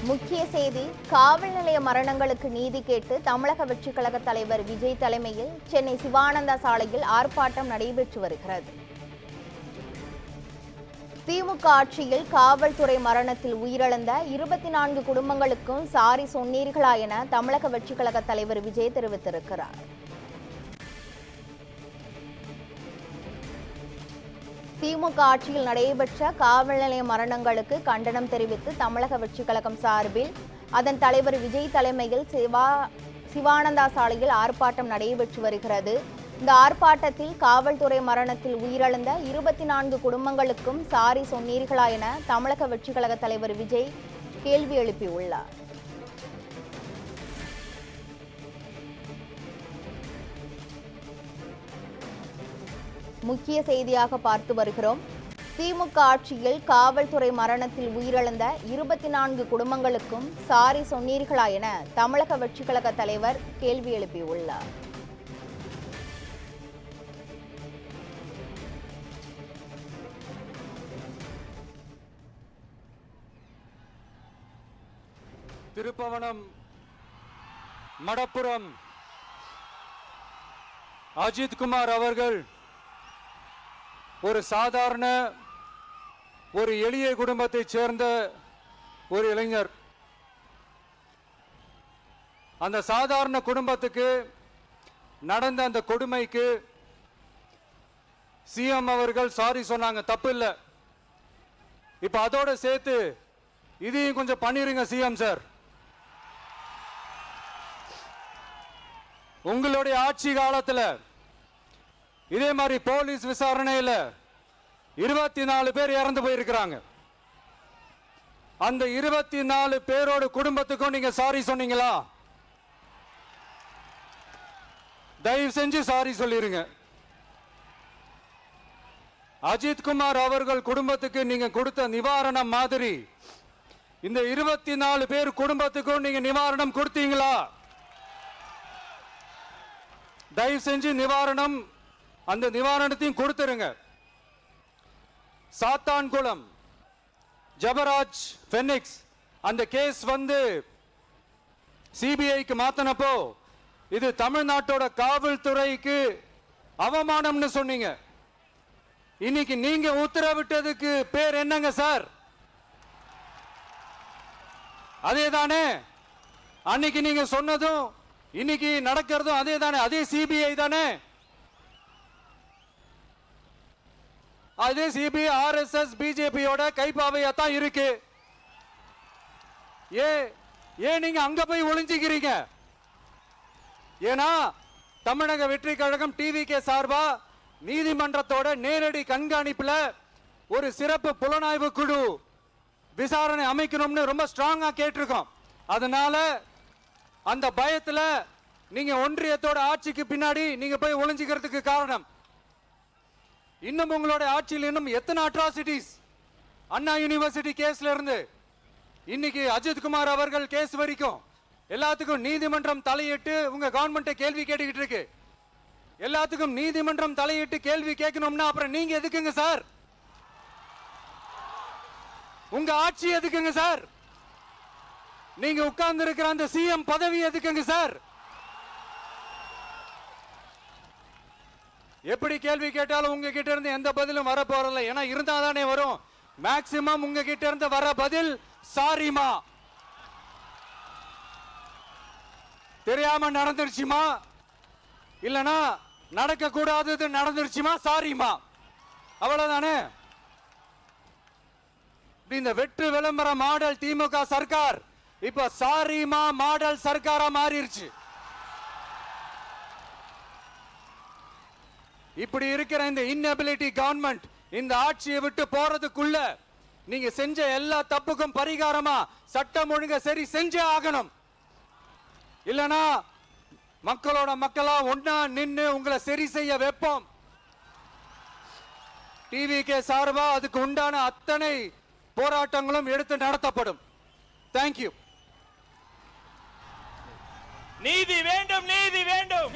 முக்கிய செய்தி காவல் நிலைய மரணங்களுக்கு நீதி கேட்டு தமிழக வெற்றிக் கழக தலைவர் விஜய் தலைமையில் சென்னை சிவானந்தா சாலையில் ஆர்ப்பாட்டம் நடைபெற்று வருகிறது. திமுக ஆட்சியில் காவல்துறை மரணத்தில் உயிரிழந்த 24 குடும்பங்களுக்கும் சாரி சொன்னீர்களா என தமிழக வெற்றிக் கழக தலைவர் விஜய் தெரிவித்திருக்கிறார். திமுக ஆட்சியில் நடைபெற்ற காவல் நிலைய மரணங்களுக்கு கண்டனம் தெரிவித்து தமிழக வெற்றிக் கழகம் சார்பில் அதன் தலைவர் விஜய் தலைமையில் சிவானந்தா சாலையில் ஆர்ப்பாட்டம் நடைபெற்று வருகிறது. இந்த ஆர்ப்பாட்டத்தில் காவல்துறை மரணத்தில் உயிரிழந்த 24 குடும்பங்களுக்கும் சாரி சொன்னீர்களா என தமிழக வெற்றிக் கழக தலைவர் விஜய் கேள்வி எழுப்பியுள்ளார். முக்கிய செய்தியாக பார்த்து வருகிறோம். திமுக ஆட்சியில் காவல்துறை மரணத்தில் உயிரிழந்த 24 குடும்பங்களுக்கும் சாரி சொன்னீர்களா என தமிழக வெற்றிக் கழக தலைவர் கேள்வி எழுப்பியுள்ளார். திருப்பவனம் மடப்புரம் அஜித் குமார் அவர்கள் ஒரு சாதாரண ஒரு எளிய குடும்பத்தைச் சேர்ந்த ஒரு இளைஞர். அந்த சாதாரண குடும்பத்துக்கு நடந்த அந்த கொடுமைக்கு சிஎம் அவர்கள் சாரி சொன்னாங்க, தப்பு இல்லை. இப்ப அதோட சேர்த்து இதையும் கொஞ்சம் பண்ணிருங்க சிஎம் சார். உங்களுடைய ஆட்சி காலத்துல இதே மாதிரி போலீஸ் விசாரணையில் 24 பேர் இறந்து போயிருக்கிறாங்க. அந்த 24 பேரோட குடும்பத்துக்கும் நீங்க சாரி சொன்னீங்களா? தயவு செஞ்சு சாரி சொல்லிருங்க. அஜித் குமார் அவர்கள் குடும்பத்துக்கு நீங்க கொடுத்த நிவாரணம் மாதிரி இந்த 24 பேர் குடும்பத்துக்கும் நீங்க நிவாரணம் கொடுத்தீங்களா? தயவு செஞ்சு அந்த நிவாரணத்தையும் கொடுத்துருங்க. சாத்தான்குளம் ஜபராஜ் பெனிக்ஸ் அந்த கேஸ் சிபிஐக்கு மாத்தினப்போ இது தமிழ்நாட்டோட காவல்துறைக்கு அவமானம்னு சொன்னீங்க. இன்னைக்கு நீங்க உத்தரவிட்டதுக்கு பேர் என்னங்க சார்? அதே தானே அன்னைக்கு நீங்க சொன்னதும் இன்னைக்கு நடக்கிறதும் அதே தானே? அதே சிபிஐ தானே? அதே சிபிஐ ஆர்எஸ்எஸ் பிஜேபியோட கைப்பாவையாத்தான் இருக்கு. ஏன் நீங்க அங்க போய் ஒளிஞ்சிக்கிறீங்க? ஏன்னா தமிழக வெற்றி கழகம் டிவிகே சார்பா நீதிமன்றத்தோட நேரடி கண்காணிப்புல ஒரு சிறப்பு புலனாய்வு குழு விசாரணை அமைக்கணும்னு ரொம்ப ஸ்ட்ராங்கா கேட்டிருக்கோம். அதனால அந்த பயத்துல நீங்க ஒன்றியத்தோட ஆட்சிக்கு பின்னாடி நீங்க போய் ஒளிஞ்சிக்கிறதுக்கு காரணம். இன்னும் உங்களோட ஆட்சியில் இன்னும் எத்தனை அட்ராசிட்டிஸ், அண்ணா யூனிவர்சிட்டி கேஸ்ல இருந்து இன்னைக்கு அஜித் குமார் அவர்கள் கேஸ் வரைக்கும் எல்லாத்துக்கும் நீதிமன்றம் தலையிட்டு உங்க கவர்மெண்ட் கேள்வி கேட்டுக்கிட்டு இருக்கு. எல்லாத்துக்கும் நீதிமன்றம் தலையிட்டு கேள்வி கேட்கணும்னா அப்புறம் நீங்க எதுக்குங்க சார்? உங்க ஆட்சி எதுக்குங்க சார்? நீங்க உட்கார்ந்து இருக்கிற அந்த சிஎம் பதவி எதுக்குங்க சார்? எப்படி கேள்வி கேட்டாலும் உங்ககிட்ட இருந்து எந்த பதிலும் வர போறதில்லை. ஏன்னா இருந்தா தானே வரும். மேக்சிமம் உங்ககிட்ட இருந்து வர பதில் சாரிமா, தெரியாம நடந்துருச்சுமா, இல்லனா நடக்க கூடாதது நடந்துருச்சுமா, சாரிமா, அவ்வளவுதானே. இந்த வெற்று விளம்பர மாடல் திமுக சர்க்கார் இப்ப சாரிமா மாடல் சர்க்காரா மாறிடுச்சு. இப்படி இருக்கிற இந்த இன்எபிலிட்டி கவர்மெண்ட் இந்த ஆட்சியை விட்டு போறதுக்குள்ள நீங்க செஞ்ச எல்லா தப்புக்கும் பரிகாரமா சட்டம் ஒழுங்க சரி செஞ்சே ஆகணும். இல்லனா மக்களோட மக்களா ஒன்னா நின்னு உங்களை சரி செய்ய வைப்போம். டிவிகே சார்பா அதுக்கு உண்டான அத்தனை போராட்டங்களும் எடுத்து நடத்தப்படும். தேங்க்யூ. நீதி வேண்டும், நீதி வேண்டும்.